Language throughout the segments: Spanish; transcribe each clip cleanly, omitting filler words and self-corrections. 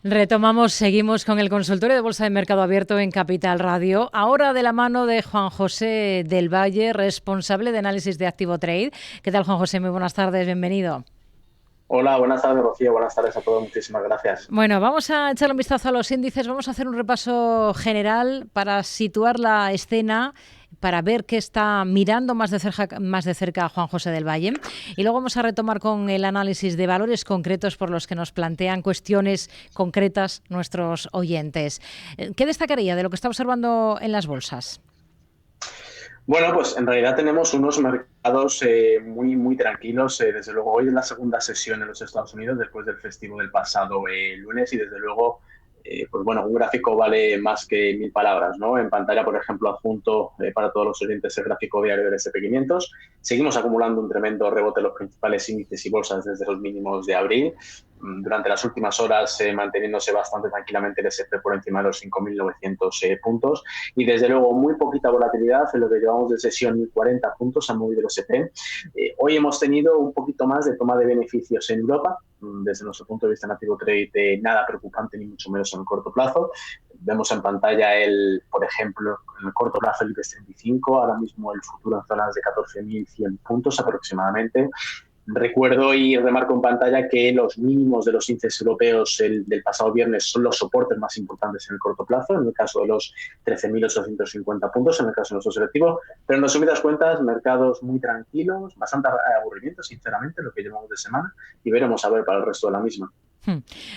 Retomamos, seguimos con el consultorio de Bolsa de Mercado Abierto en Capital Radio, ahora de la mano de Juan José del Valle, responsable de análisis de Activo Trade. ¿Qué tal, Juan José? Muy buenas tardes, bienvenido. Hola, buenas tardes, Rocío. Buenas tardes a todos. Muchísimas gracias. Bueno, vamos a echarle un vistazo a los índices, vamos a hacer un repaso general para situar la escena, para ver qué está mirando más de cerca Juan José del Valle. Y luego vamos a retomar con el análisis de valores concretos por los que nos plantean cuestiones concretas nuestros oyentes. ¿Qué destacaría de lo que está observando en las bolsas? Bueno, pues en realidad tenemos unos mercados muy tranquilos. Desde luego, hoy es la segunda sesión en los Estados Unidos después del festivo del pasado lunes y desde luego, pues bueno, un gráfico vale más que mil palabras, ¿no? En pantalla, por ejemplo, adjunto para todos los oyentes el gráfico diario del S&P 500. Seguimos acumulando un tremendo rebote en los principales índices y bolsas desde los mínimos de abril. Durante las últimas horas manteniéndose bastante tranquilamente el S&P por encima de los 5.900 puntos y desde luego muy poquita volatilidad en lo que llevamos de sesión. 1.040 puntos ha movido el S&P. Hoy hemos tenido un poquito más de toma de beneficios en Europa, desde nuestro punto de vista en Activo Trade, nada preocupante ni mucho menos en el corto plazo. Vemos en pantalla, por ejemplo, en el corto plazo el IBEX 35, ahora mismo el futuro en zonas de 14.100 puntos aproximadamente. Recuerdo y remarco en pantalla que los mínimos de los índices europeos del pasado viernes son los soportes más importantes en el corto plazo, en el caso de los 13.850 puntos, en el caso de nuestro selectivo, pero en resumidas cuentas, mercados muy tranquilos, bastante aburrimiento, sinceramente, lo que llevamos de semana, y veremos a ver para el resto de la misma.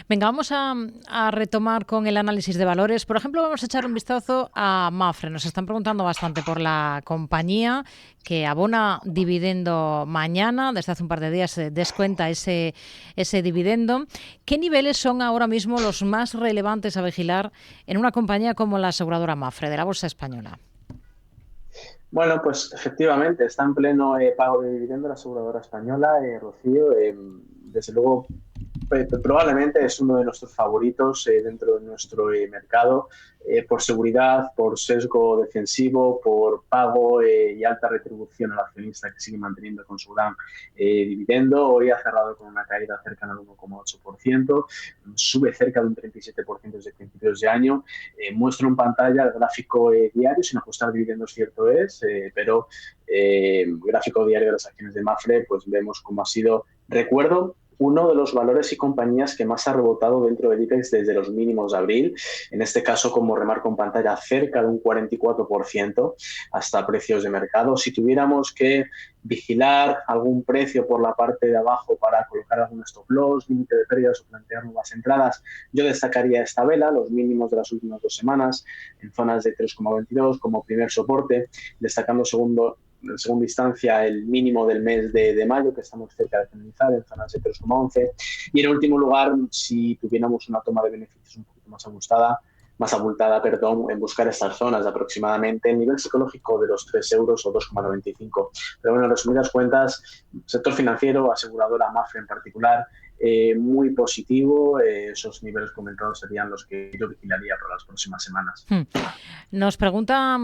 Venga, vamos a retomar con el análisis de valores. Por ejemplo, vamos a echar un vistazo a Mapfre. Nos están preguntando bastante por la compañía que abona dividendo mañana. Desde hace un par de días se descuenta ese dividendo. ¿Qué niveles son ahora mismo los más relevantes a vigilar en una compañía como la aseguradora Mapfre de la Bolsa Española? Bueno, pues efectivamente está en pleno pago de dividendo la aseguradora española, Rocío. Desde luego, probablemente es uno de nuestros favoritos dentro de nuestro mercado, por seguridad, por sesgo defensivo, por pago y alta retribución al accionista que sigue manteniendo con su gran dividendo. Hoy ha cerrado con una caída cercana al 1,8%, sube cerca de un 37% desde principios de año. Muestro en pantalla el gráfico diario, sin ajustar dividendos, cierto es, pero el gráfico diario de las acciones de Mapfre, pues vemos cómo ha sido, recuerdo, uno de los valores y compañías que más ha rebotado dentro del IBEX desde los mínimos de abril. En este caso, como remarco en pantalla, cerca de un 44% hasta precios de mercado. Si tuviéramos que vigilar algún precio por la parte de abajo para colocar algún stop loss, límite de pérdidas o plantear nuevas entradas, yo destacaría esta vela, los mínimos de las últimas 2 semanas, en zonas de 3,22 como primer soporte, destacando en segunda instancia el mínimo del mes de mayo, que estamos cerca de finalizar, en zonas de 3,11. Y en último lugar, si tuviéramos una toma de beneficios un poquito más abultada, en buscar estas zonas de aproximadamente el nivel psicológico de los 3 euros o 2,95. Pero bueno, en resumidas cuentas, sector financiero, aseguradora Mapfre en particular, muy positivo. Esos niveles comentados serían los que yo vigilaría por las próximas semanas. Nos pregunta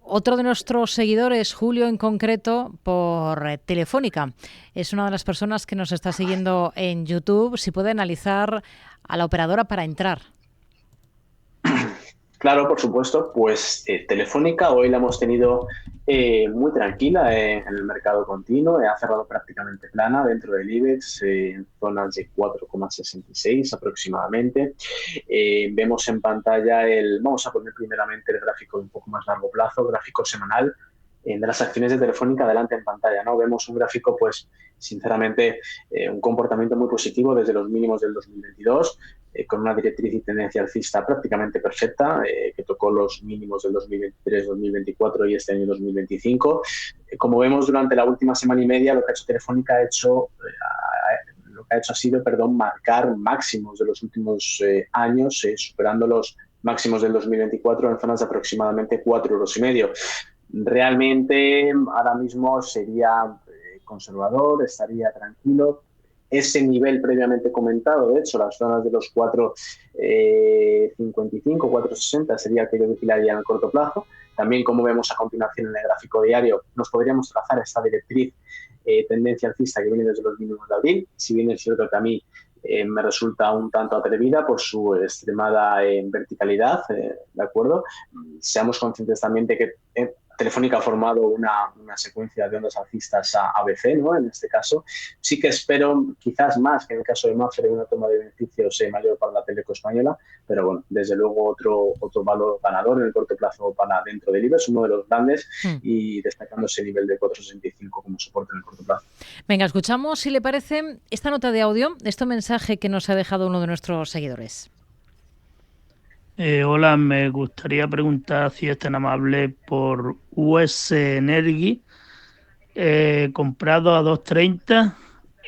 otro de nuestros seguidores, Julio en concreto, por Telefónica. Es una de las personas que nos está siguiendo en YouTube. Si puede analizar a la operadora para entrar. Claro, por supuesto, pues Telefónica hoy la hemos tenido muy tranquila en el mercado continuo, ha cerrado prácticamente plana dentro del IBEX, en zonas de 4,66 aproximadamente. Vemos en pantalla vamos a poner primeramente el gráfico de un poco más largo plazo, gráfico semanal de las acciones de Telefónica adelante en pantalla, ¿no? Vemos un gráfico, pues, sinceramente, un comportamiento muy positivo desde los mínimos del 2022, con una directriz y tendencia alcista prácticamente perfecta, que tocó los mínimos del 2023, 2024 y este año 2025. Como vemos durante la última semana y media, lo que ha hecho Telefónica ha sido, marcar máximos de los últimos años, superando los máximos del 2024 en zonas de aproximadamente 4,5 euros. Realmente ahora mismo sería conservador, estaría tranquilo. Ese nivel previamente comentado, de hecho, las zonas de los 4,55, 4,60 sería el que yo vigilaría en el corto plazo. También, como vemos a continuación en el gráfico diario, nos podríamos trazar esta directriz tendencia alcista que viene desde los mínimos de abril. Si bien es cierto que a mí me resulta un tanto atrevida por su extremada verticalidad, ¿de acuerdo? Seamos conscientes también de que Telefónica ha formado una secuencia de ondas alcistas a ABC, ¿no? En este caso, sí que espero quizás más que en el caso de Mafre una toma de beneficios mayor para la Teleco española, pero bueno, desde luego otro valor ganador en el corto plazo para dentro del IBEX, uno de los grandes, y destacando ese nivel de 4,65 como soporte en el corto plazo. Venga, escuchamos, si le parece, esta nota de audio, este mensaje que nos ha dejado uno de nuestros seguidores. Hola, me gustaría preguntar si es tan amable por US Energy, comprado a 2.30,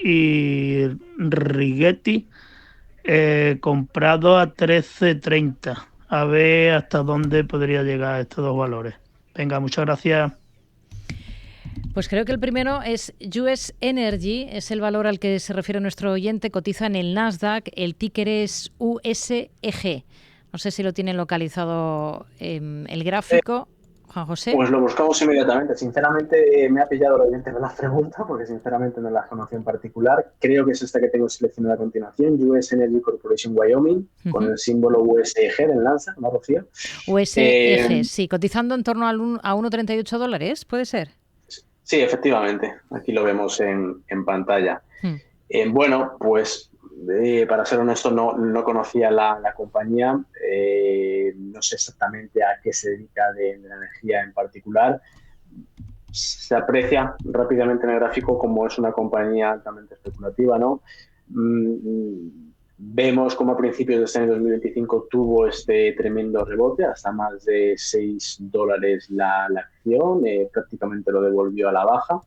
y Rigetti, comprado a 13.30. A ver hasta dónde podría llegar estos dos valores. Venga, muchas gracias. Pues creo que el primero es US Energy, es el valor al que se refiere nuestro oyente, cotiza en el Nasdaq, el ticker es USEG. No sé si lo tienen localizado el gráfico, Juan José. Pues lo buscamos inmediatamente. Sinceramente, me ha pillado el oyente de la pregunta, porque sinceramente no la conocía en particular. Creo que es esta que tengo seleccionada a continuación, US Energy Corporation Wyoming, con el símbolo USEG del Lanza, ¿no, Rocío? USEG, sí, cotizando en torno a $1,38, ¿puede ser? Sí, efectivamente. Aquí lo vemos en pantalla. Bueno, pues para ser honesto, no conocía la compañía. No sé exactamente a qué se dedica de la energía en particular. Se aprecia rápidamente en el gráfico como es una compañía altamente especulativa, ¿no? Vemos como a principios de este año 2025 tuvo este tremendo rebote, hasta más de $6 la acción, prácticamente lo devolvió a la baja,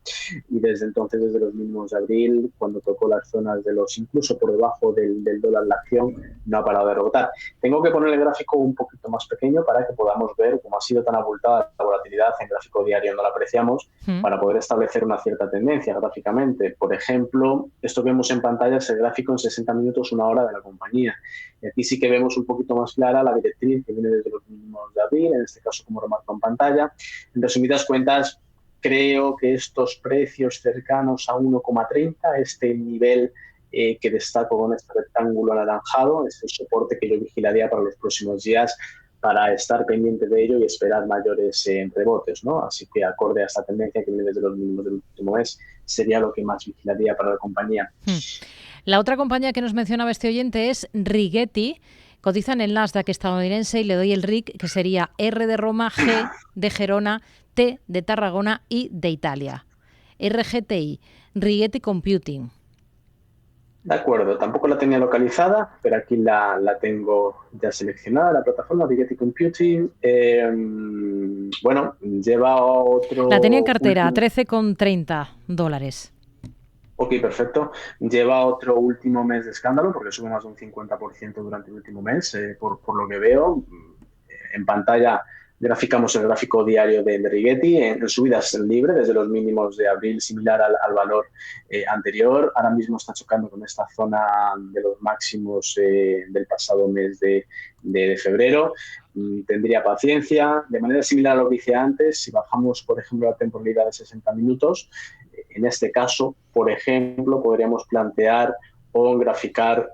y desde entonces, desde los mínimos de abril, cuando tocó las zonas de los incluso por debajo del dólar la acción, no ha parado de rebotar. Tengo que poner el gráfico un poquito más pequeño para que podamos ver cómo ha sido tan abultada la volatilidad. En gráfico diario no la apreciamos, para poder establecer una cierta tendencia gráficamente. Por ejemplo, esto que vemos en pantalla es el gráfico en 60 minutos, una hora de la compañía. Y aquí sí que vemos un poquito más clara la directriz que viene desde los mínimos de abril, en este caso como remarco en pantalla. En resumidas cuentas, creo que estos precios cercanos a 1,30, este nivel que destaco con este rectángulo anaranjado, es el soporte que yo vigilaría para los próximos días, para estar pendiente de ello y esperar mayores rebotes, ¿no? Así que acorde a esta tendencia que viene desde los mínimos del último mes, sería lo que más vigilaría para la compañía. La otra compañía que nos mencionaba este oyente es Rigetti, cotiza en el Nasdaq estadounidense, y le doy el RIC, que sería R de Roma, G de Gerona, T de Tarragona y de Italia. RGTI, Rigetti Computing. De acuerdo, tampoco la tenía localizada, pero aquí la tengo ya seleccionada, la plataforma Rigetti Computing. Bueno, lleva otro... La tenía en cartera a $13,30. Ok, perfecto. Lleva otro último mes de escándalo, porque sube más de un 50% durante el último mes, por lo que veo. En pantalla graficamos el gráfico diario de Rigetti en subidas libres desde los mínimos de abril, similar al valor anterior. Ahora mismo está chocando con esta zona de los máximos del pasado mes de febrero. Tendría paciencia. De manera similar a lo que hice antes, si bajamos, por ejemplo, la temporalidad de 60 minutos, en este caso, por ejemplo, podríamos plantear o graficar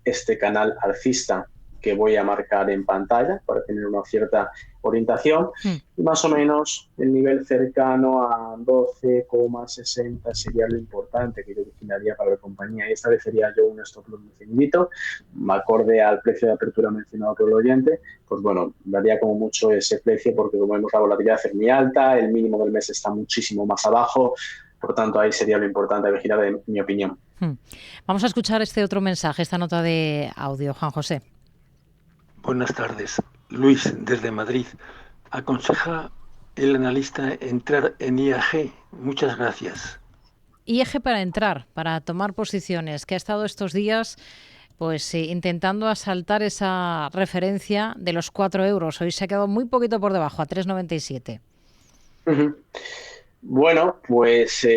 este canal alcista que voy a marcar en pantalla para tener una cierta orientación, y más o menos el nivel cercano a 12,60 sería lo importante que yo vigilaría para la compañía, y establecería yo un stop loss definitivo acorde al precio de apertura mencionado por el oyente. Pues bueno, daría como mucho ese precio, porque como vemos la volatilidad es muy alta, el mínimo del mes está muchísimo más abajo, por tanto ahí sería lo importante vigilar, en mi opinión. Vamos a escuchar este otro mensaje, esta nota de audio, Juan José. Buenas tardes. Luis, desde Madrid. ¿Aconseja el analista entrar en IAG? Muchas gracias. IAG para entrar, para tomar posiciones, que ha estado estos días pues intentando asaltar esa referencia de los 4 euros. Hoy se ha quedado muy poquito por debajo, a 3,97. Bueno, pues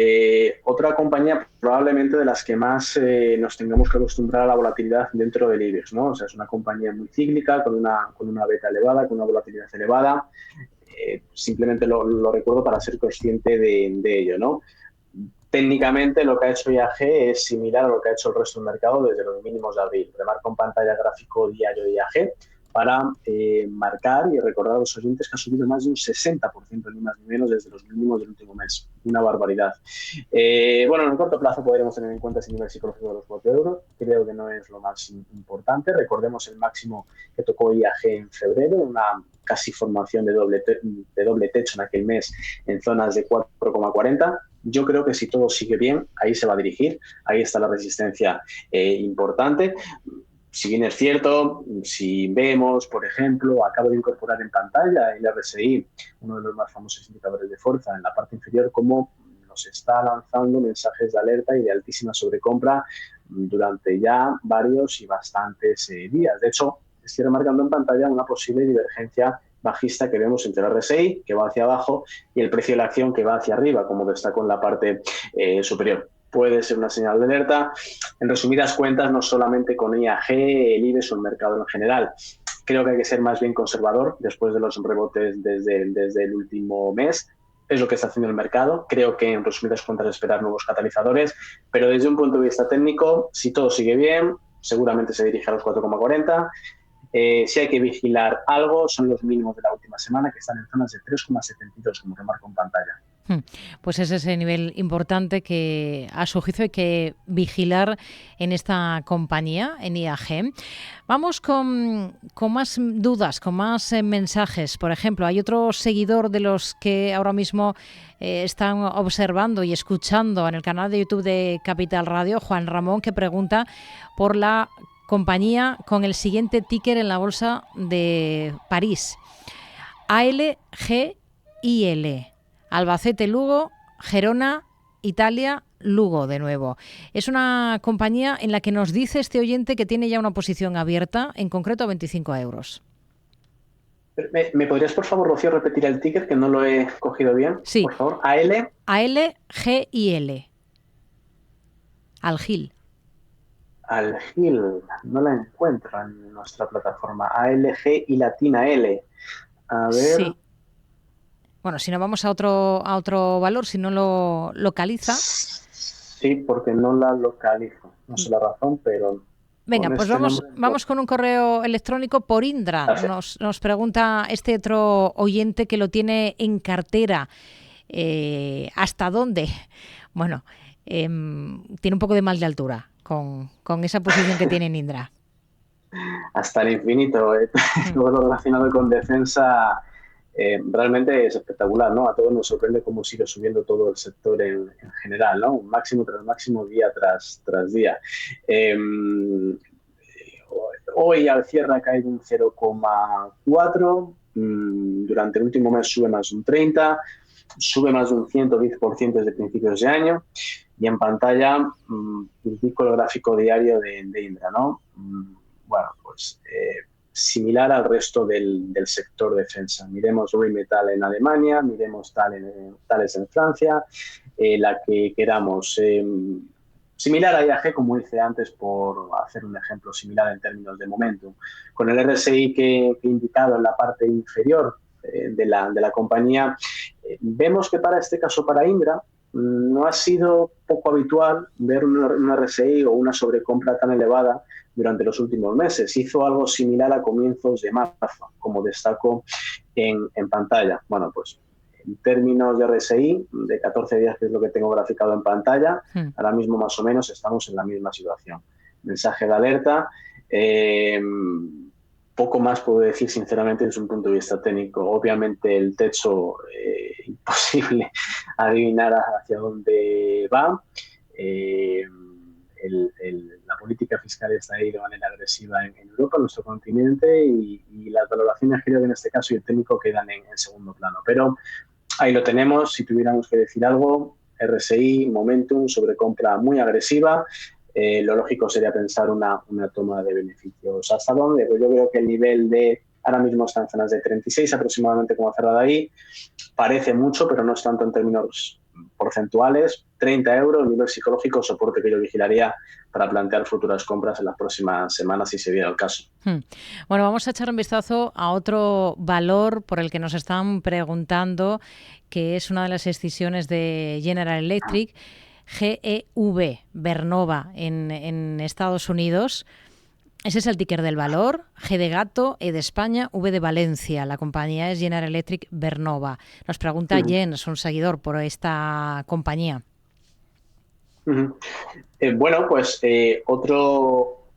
otra compañía probablemente de las que más nos tengamos que acostumbrar a la volatilidad dentro del IBEX, ¿no? O sea, es una compañía muy cíclica, con una beta elevada, con una volatilidad elevada. Simplemente lo recuerdo para ser consciente de ello, ¿no? Técnicamente lo que ha hecho IAG es similar a lo que ha hecho el resto del mercado desde los mínimos de abril. Remarco en pantalla gráfico diario de IAG para marcar y recordar a los oyentes que ha subido más de un 60%, ni más ni menos, desde los mínimos del último mes. Una barbaridad. Bueno, en el corto plazo podremos tener en cuenta ese nivel psicológico de los 4 euros. Creo que no es lo más importante. Recordemos el máximo que tocó IAG en febrero, una casi formación de doble techo en aquel mes en zonas de 4,40. Yo creo que si todo sigue bien, ahí se va a dirigir. Ahí está la resistencia importante. Si bien es cierto, si vemos, por ejemplo, acabo de incorporar en pantalla el RSI, uno de los más famosos indicadores de fuerza, en la parte inferior, cómo nos está lanzando mensajes de alerta y de altísima sobrecompra durante ya varios y bastantes días. De hecho, estoy remarcando en pantalla una posible divergencia bajista que vemos entre el RSI, que va hacia abajo, y el precio de la acción, que va hacia arriba, como destaco en la parte superior. Puede ser una señal de alerta. En resumidas cuentas, no solamente con IAG, el IBEX o el mercado en general. Creo que hay que ser más bien conservador después de los rebotes desde el último mes. Es lo que está haciendo el mercado. Creo que en resumidas cuentas esperar nuevos catalizadores, pero desde un punto de vista técnico, si todo sigue bien, seguramente se dirige a los 4,40. Si hay que vigilar algo, son los mínimos de la última semana, que están en zonas de 3,72, como remarco en pantalla. Pues es ese nivel importante que a su juicio hay que vigilar en esta compañía, en IAG. Vamos con más dudas, con más mensajes. Por ejemplo, hay otro seguidor de los que ahora mismo están observando y escuchando en el canal de YouTube de Capital Radio, Juan Ramón, que pregunta por la compañía con el siguiente ticker en la bolsa de París: ALGIL. Albacete, Lugo, Gerona, Italia, Lugo de nuevo. Es una compañía en la que nos dice este oyente que tiene ya una posición abierta, en concreto a 25 euros. ¿Me podrías, por favor, Rocío, repetir el ticker, que no lo he cogido bien? Sí. Por favor. ALGIL. Algil, no la encuentro en nuestra plataforma. ALG y latina L. A ver. Sí. Bueno, si no vamos a otro valor, si no lo localiza. Sí, porque no la localizo. No sé la razón, pero... Venga, pues vamos con un correo electrónico por Indra. Nos pregunta este otro oyente que lo tiene en cartera. ¿Hasta dónde? Bueno, tiene un poco de mal de altura con esa posición que tiene en Indra. Hasta el infinito. Todo lo relacionado con defensa realmente es espectacular, ¿no? A todos nos sorprende cómo sigue subiendo todo el sector en general, ¿no? Máximo tras máximo, día tras día. Hoy al cierre ha caído un 0,4, durante el último mes sube más de un 30%, sube más de un 110% desde principios de año, y en pantalla indico el gráfico diario de Indra, ¿no? Bueno, pues similar al resto del sector defensa. Miremos Rheinmetall en Alemania, miremos Thales en Francia, la que queramos. Similar a IAG, como hice antes, por hacer un ejemplo similar en términos de momentum. Con el RSI que he indicado en la parte inferior de la compañía, vemos que para este caso, para Indra, no ha sido poco habitual ver un RSI o una sobrecompra tan elevada durante los últimos meses. Hizo algo similar a comienzos de marzo, como destaco en pantalla. Bueno, pues en términos de RSI, de 14 días, que es lo que tengo graficado en pantalla, ahora mismo más o menos estamos en la misma situación. Mensaje de alerta. Poco más puedo decir, sinceramente, desde un punto de vista técnico. Obviamente el techo, imposible adivinar hacia dónde va. La política fiscal está ahí de manera agresiva en Europa, en nuestro continente, y las valoraciones, creo que en este caso, y el técnico quedan en segundo plano. Pero ahí lo tenemos. Si tuviéramos que decir algo, RSI, momentum, sobrecompra muy agresiva. Lo lógico sería pensar una toma de beneficios. ¿Hasta dónde? Pues yo creo que el nivel ahora mismo está en zonas de 36 aproximadamente, como cerrada ahí. Parece mucho, pero no es tanto en términos porcentuales. 30 euros, nivel psicológico, soporte que yo vigilaría para plantear futuras compras en las próximas semanas, si se diera el caso. Bueno, vamos a echar un vistazo a otro valor por el que nos están preguntando, que es una de las escisiones de General Electric. GEV, Vernova en Estados Unidos. Ese es el ticker del valor. G de gato, E de España, V de Valencia. La compañía es General Electric Vernova. Nos pregunta Jens, un seguidor, por esta compañía. Bueno, pues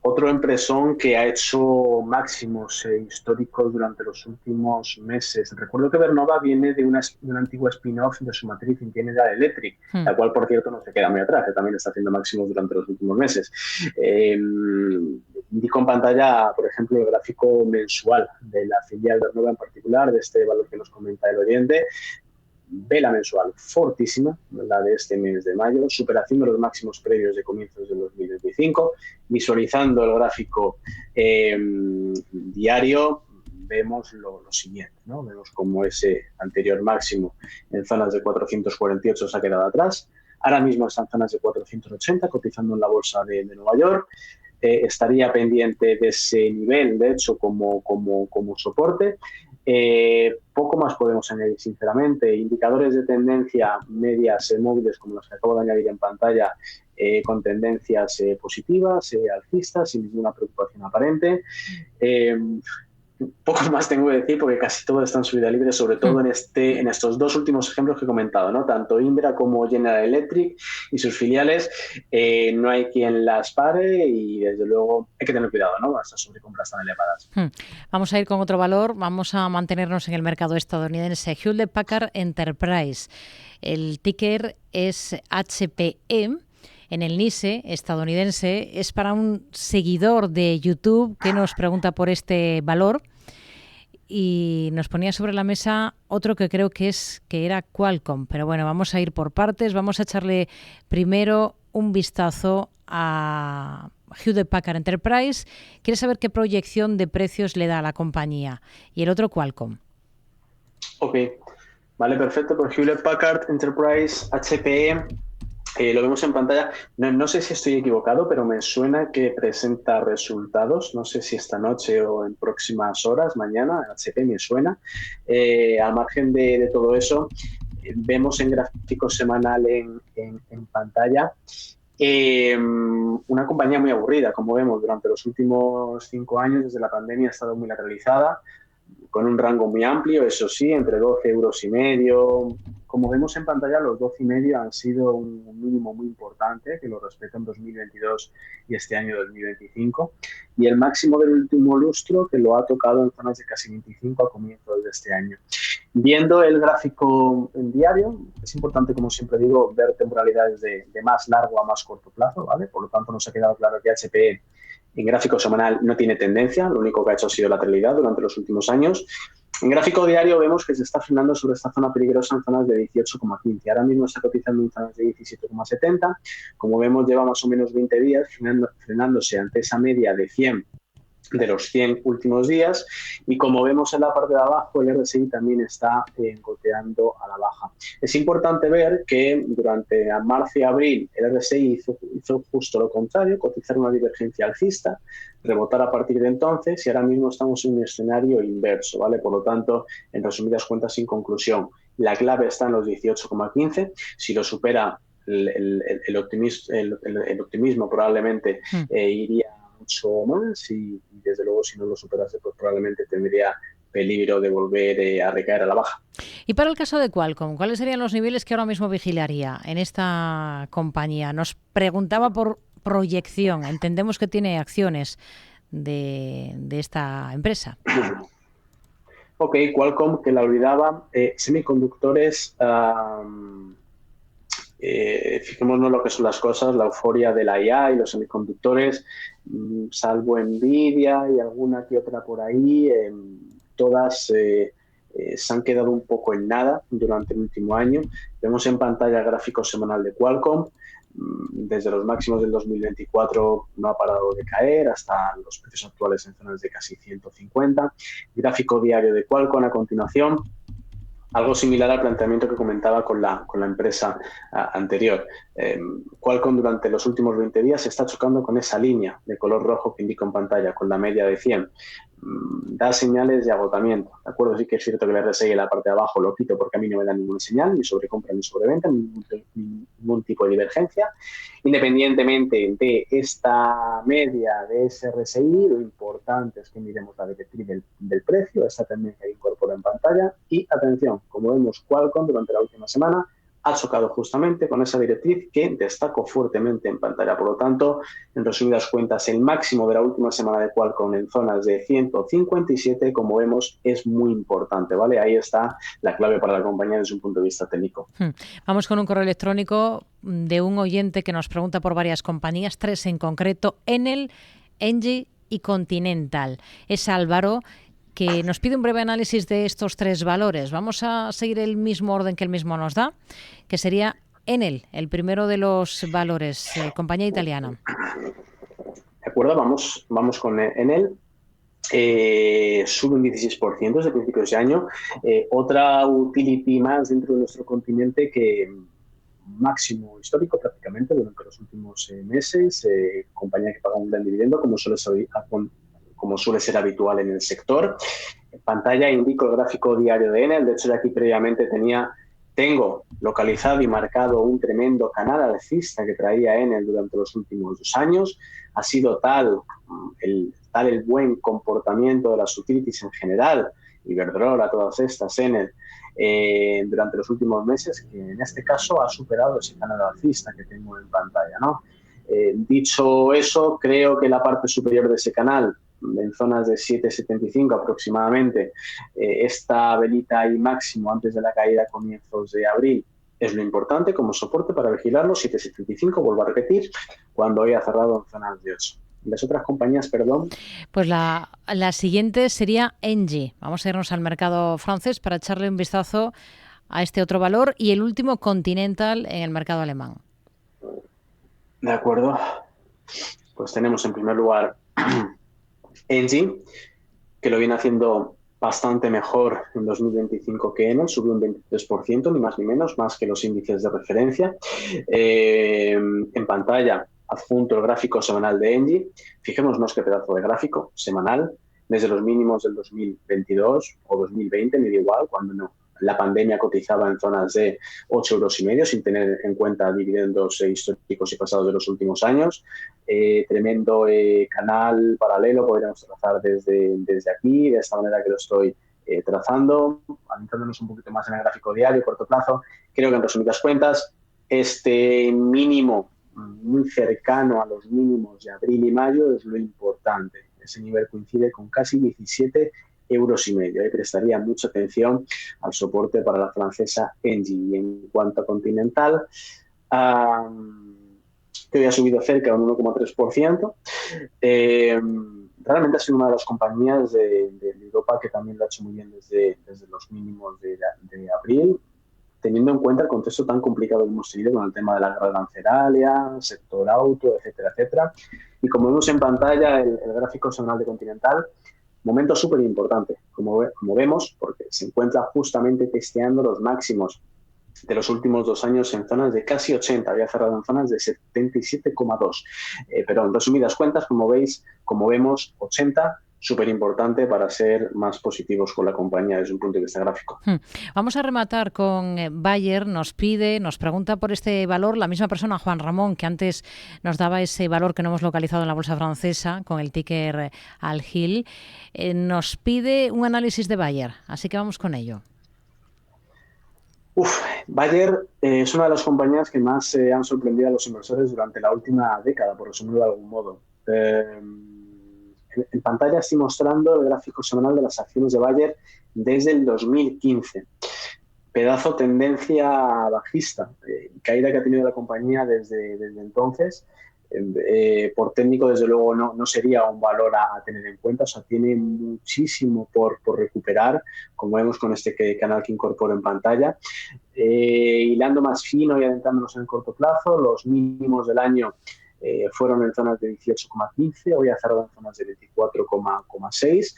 otro empresón que ha hecho máximos históricos durante los últimos meses. Recuerdo que Vernova viene de una antigua spin-off de su matriz General Electric, la cual, por cierto, no se queda muy atrás, que también está haciendo máximos durante los últimos meses. Indico en pantalla, por ejemplo, el gráfico mensual de la filial Vernova en particular, de este valor que nos comenta el oyente. Vela mensual fortísima, la de este mes de mayo, superación de los máximos previos de comienzos del 2025. Visualizando el gráfico diario, vemos lo siguiente, ¿no? Vemos como ese anterior máximo en zonas de 448 se ha quedado atrás. Ahora mismo está en zonas de 480, cotizando en la bolsa de Nueva York. Estaría pendiente de ese nivel, de hecho, como soporte. Poco más podemos añadir, sinceramente. Indicadores de tendencia medias móviles, como los que acabo de añadir en pantalla, con tendencias positivas, alcistas, sin ninguna preocupación aparente. Poco más tengo que decir porque casi todo está en subida libre, sobre todo en estos dos últimos ejemplos que he comentado, ¿no? Tanto Indra como General Electric y sus filiales, no hay quien las pare y desde luego hay que tener cuidado, ¿no? Estas sobrecompras tan elevadas. Vamos a ir con otro valor, vamos a mantenernos en el mercado estadounidense. Hewlett Packard Enterprise, el ticker es HPE. En el NYSE estadounidense, es para un seguidor de YouTube que nos pregunta por este valor y nos ponía sobre la mesa otro que creo que era Qualcomm, pero bueno, vamos a ir por partes, vamos a echarle primero un vistazo a Hewlett Packard Enterprise. Quiere saber qué proyección de precios le da a la compañía, y el otro Qualcomm. Ok, vale, perfecto. Por Hewlett Packard Enterprise, HPE, lo vemos en pantalla. No sé si estoy equivocado, pero me suena que presenta resultados. No sé si esta noche o en próximas horas, mañana. HP me suena. Al margen de todo eso, vemos en gráfico semanal en pantalla una compañía muy aburrida. Como vemos, durante los últimos 5 años, desde la pandemia, ha estado muy lateralizada, con un rango muy amplio, eso sí, entre 12,5 €. Como vemos en pantalla, los 12,5 han sido un mínimo muy importante, que lo respeto en 2022 y este año 2025, y el máximo del último lustro, que lo ha tocado en zonas de casi 25 a comienzos de este año. Viendo el gráfico en diario, es importante, como siempre digo, ver temporalidades de más largo a más corto plazo, ¿vale? Por lo tanto, nos ha quedado claro que HP en gráfico semanal no tiene tendencia, lo único que ha hecho ha sido lateralidad durante los últimos años. En gráfico diario vemos que se está frenando sobre esta zona peligrosa en zonas de 18,15. Ahora mismo está cotizando en zonas de 17,70. Como vemos, lleva más o menos 20 días frenándose ante esa media de 100 de los 100 últimos días, y como vemos en la parte de abajo, el RSI también está goteando a la baja. Es importante ver que durante marzo y abril el RSI hizo justo lo contrario, cotizar una divergencia alcista, rebotar a partir de entonces, y ahora mismo estamos en un escenario inverso, ¿vale? Por lo tanto, en resumidas cuentas, sin conclusión, la clave está en los 18,15. Si lo supera, el optimismo probablemente iría mucho más, y desde luego, si no lo superase, pues probablemente tendría peligro de volver a recaer a la baja. Y para el caso de Qualcomm, ¿cuáles serían los niveles que ahora mismo vigilaría en esta compañía? Nos preguntaba por proyección. Entendemos que tiene acciones de esta empresa. Ok, Qualcomm, que la olvidaba. Semiconductores, fijémonos lo que son las cosas, la euforia de la IA y los semiconductores, salvo Nvidia y alguna que otra por ahí, todas se han quedado un poco en nada durante el último año. Vemos en pantalla el gráfico semanal de Qualcomm. Desde los máximos del 2024 no ha parado de caer hasta los precios actuales en zonas de casi 150. Gráfico diario de Qualcomm a continuación. Algo similar al planteamiento que comentaba con la empresa anterior. Qualcomm durante los últimos 20 días está chocando con esa línea de color rojo que indico en pantalla, con la media de 100. Da señales de agotamiento, ¿de acuerdo? Sí que es cierto que el RSI en la parte de abajo lo quito porque a mí no me da ninguna señal, ni sobrecompra ni sobreventa, ningún tipo de divergencia. Independientemente de esta media de ese RSI, lo importante es que miremos la directriz del precio, esta tendencia que incorporo en pantalla. Y atención, como vemos, Qualcomm durante la última semana ha chocado justamente con esa directriz que destaco fuertemente en pantalla. Por lo tanto, en resumidas cuentas, el máximo de la última semana de Qualcomm en zonas de 157, como vemos, es muy importante, ¿vale? Ahí está la clave para la compañía desde un punto de vista técnico. Vamos con un correo electrónico de un oyente que nos pregunta por varias compañías, 3 en concreto, Enel, Engie y Continental. Es Álvaro, que nos pide un breve análisis de estos 3 valores. Vamos a seguir el mismo orden que él mismo nos da, que sería Enel, el primero de los valores, compañía italiana. De acuerdo, vamos con Enel. Sube un 16% desde principios de año. Otra utility más dentro de nuestro continente que máximo histórico prácticamente durante los últimos meses. Compañía que paga un gran dividendo, como suele ser habitual en el sector. En pantalla indico el gráfico diario de Enel. De hecho, aquí previamente tengo localizado y marcado un tremendo canal alcista que traía Enel durante los últimos 2 años. Ha sido tal el buen comportamiento de las utilities en general, Iberdrola, todas estas, Enel, durante los últimos meses, que en este caso ha superado ese canal alcista que tengo en pantalla, ¿no? Dicho eso, creo que la parte superior de ese canal, en zonas de 7,75 aproximadamente, esta velita ahí máximo antes de la caída a comienzos de abril, es lo importante como soporte para vigilarlo. 7,75, vuelvo a repetir, cuando hoy ha cerrado en zonas de 8. Las otras compañías, perdón. Pues la siguiente sería Engie. Vamos a irnos al mercado francés para echarle un vistazo a este otro valor, y el último, Continental, en el mercado alemán. De acuerdo. Pues tenemos en primer lugar Engie, que lo viene haciendo bastante mejor en 2025 que Enel, subió un 23%, ni más ni menos, más que los índices de referencia. En pantalla adjunto el gráfico semanal de Engie. Fijémonos qué pedazo de gráfico semanal, desde los mínimos del 2022 o 2020, me da igual, cuando la pandemia cotizaba en zonas de 8,5 euros, sin tener en cuenta dividendos históricos y pasados de los últimos años. Tremendo canal paralelo, podríamos trazar desde aquí, de esta manera que lo estoy trazando, adentrándonos un poquito más en el gráfico diario, corto plazo. Creo que en resumidas cuentas, este mínimo muy cercano a los mínimos de abril y mayo es lo importante. Ese nivel coincide con casi 17,5 euros. Ahí prestaría mucha atención al soporte para la francesa Engie. Y en cuanto a Continental, que hoy ha subido cerca de un 1,3%. Realmente ha sido una de las compañías de Europa que también lo ha hecho muy bien desde los mínimos de abril, teniendo en cuenta el contexto tan complicado que hemos tenido con el tema de la guerra arancelaria, sector auto, etcétera, etcétera. Y como vemos en pantalla, el gráfico semanal de Continental, momento súper importante, como vemos, porque se encuentra justamente testeando los máximos de los últimos 2 años en zonas de casi 80, había cerrado en zonas de 77,2. Pero en resumidas cuentas, como vemos, 80, súper importante para ser más positivos con la compañía desde un punto de vista gráfico. Vamos a rematar con Bayer. Nos pregunta por este valor la misma persona, Juan Ramón, que antes nos daba ese valor que no hemos localizado en la bolsa francesa con el ticker ALGIL. Nos pide un análisis de Bayer, así que vamos con ello. Bayer es una de las compañías que más han sorprendido a los inversores durante la última década, por resumirlo de algún modo. En pantalla estoy mostrando el gráfico semanal de las acciones de Bayer desde el 2015. Pedazo tendencia bajista, caída que ha tenido la compañía desde entonces. Por técnico, desde luego, no sería un valor a tener en cuenta. O sea, tiene muchísimo por recuperar, como vemos con este canal que incorporo en pantalla. Hilando más fino y adentrándonos en el corto plazo, los mínimos del año fueron en zonas de 18,15, hoy ha cerrado en zonas de 24,6.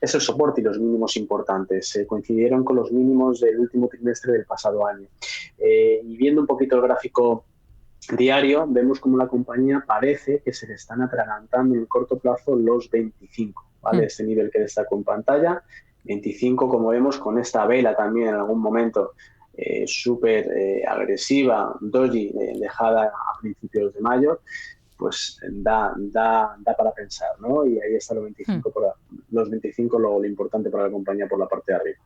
Es el soporte y los mínimos importantes. Coincidieron con los mínimos del último trimestre del pasado año. Y viendo un poquito el gráfico diario, vemos como la compañía parece que se le están atragantando en el corto plazo los 25, ¿vale? Este nivel que destaco en pantalla, 25, como vemos, con esta vela también en algún momento súper agresiva, doji, dejada a principios de mayo, pues da para pensar, ¿no? Y ahí está los 25 lo importante para la compañía por la parte de arriba.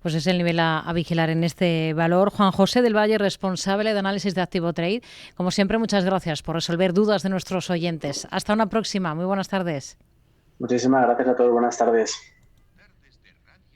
Pues es el nivel a vigilar en este valor. Juan José del Valle, responsable de análisis de Activo Trade. Como siempre, muchas gracias por resolver dudas de nuestros oyentes. Hasta una próxima. Muy buenas tardes. Muchísimas gracias a todos. Buenas tardes.